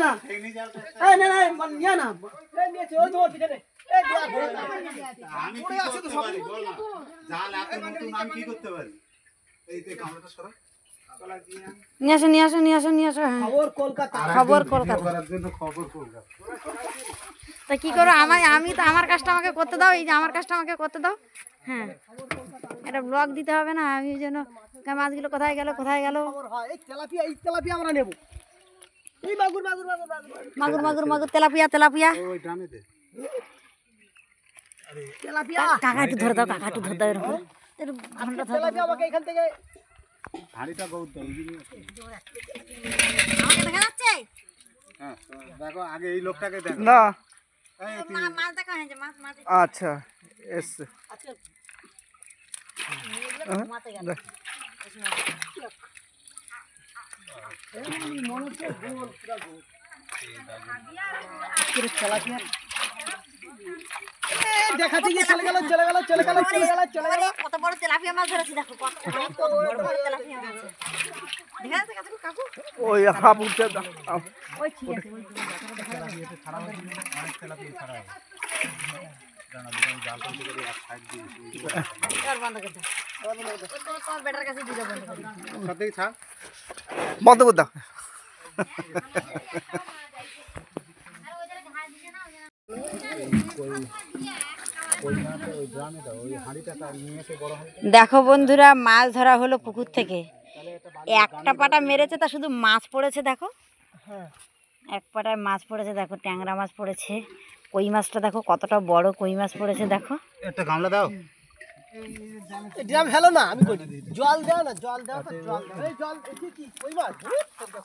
না এই না না নিয়া না এই নিয়েছে ওই তো দিকে এই আমি কি করতে পারি বল না জাল এত নতুন আমি কি করতে পারি এই তে ক্যামেরাটা সরা নিয়ে আসো খবর কলকাতা করার জন্য খবর কলকাতা তা কি করো আমি তো আমার কাজটা আমাকে করতে দাও, এই যে আমার কাজটা আমাকে করতে দাও। হ্যাঁ, এটা ব্লগ দিতে হবে না, আমি ওই জন্য মাছগুলো কোথায় গেল খবর হয় এই তেলাপিয়া আমরা নেব। এই মাগুর তেলাপিয়া ওই ড্রামে দে তেলাপিয়া কাকা একটু ধরে দাও এরকম ঘন্টা ধরে তেলাপিয়া আমাকে এখান থেকে হাড়িটা বহুত দাও আমাকে দেখা যাচ্ছে হ্যাঁ দেখো আগে এই লোকটাকে দেখো না মাছ দেখা হয়েছে মাছ আচ্ছা এসছে আচ্ছা মাতে গেল এই মনে হচ্ছে গোল পুরো গোল পুরো তেলাপিয়া দেখাচ্ছি যে চলে গেল কত বড় তেলাপিয়া মাছ ধরেছি দেখো, কত বড় তেলাপিয়া মাছ দেখা যাচ্ছে কাকু ওই হাবুতে ওই ঠিক আছে অনেক তেলাপিয়া ছাড়া হয় জানা দোকান জাল করতে করে এক সাইড দিয়ে আর বন্ধ করে দাও তোমার বেটার কাছে দিয়ে বন্ধ করে দাও সাথেই ছাড় বন্ধ করে দাও। দেখো বন্ধুরা, মাছ ধরা হলো পুকুর থেকে, একটা পাটা মেরেছে তা শুধু মাছ পড়েছে দেখো, এক পাটায় মাছ পড়েছে দেখো, ট্যাংরা মাছ পড়েছে, কই মাছটা দেখো কতটা বড় কই মাছ পড়েছে দেখো। একটা গামলা দাও ড্রাম ফেলো না, আমি করি জল দাও না, জল দাও তো জল দাও এই জল কি কই মাছ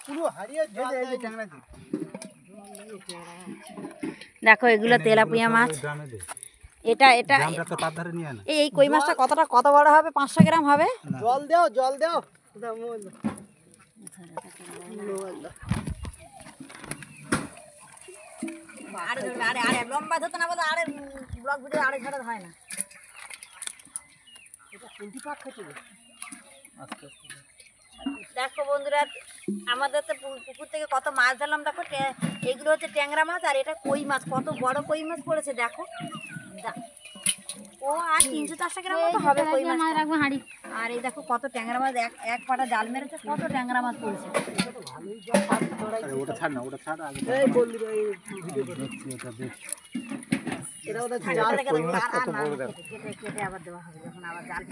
পুরো হারিয়ে জল এই ট্যাংরা দি দেখো এগুলো তেলাপিয়া মাছ, ড্রামে দে এটা ড্রামটা তো তার ধারে নিয়ে না এই কই মাছটা কত বড় হবে, 500 গ্রাম হবে। জল দাও আরে লম্বা ধরতে না বলে আরে ব্লগ ভিডিও আরে ছাড়া হয় না। দেখো বন্ধুরা, আমাদের তো পুকুর থেকে কত মাছ ধরলাম দেখো, এইগুলো হচ্ছে ট্যাংরা মাছ আর এটা কই মাছ, কত বড় কই মাছ পড়েছে দেখো। ও আর 300-400 গ্রাম মতো হবে কই মাছ রাখবো হাঁড়ি। আর এই দেখো কত ট্যাংরা মাছ, এক পাটা জাল মেরেছে, কত ট্যাংরা মাছ পড়েছে। ওটা ছাড় না, ওটা ছাড় আগে এই বললি এই ভিডিও করে এটা ওটা জাল কই মাছ কত বড় দেখো, কেটে আবার দেওয়া হবে যখন আবার জাল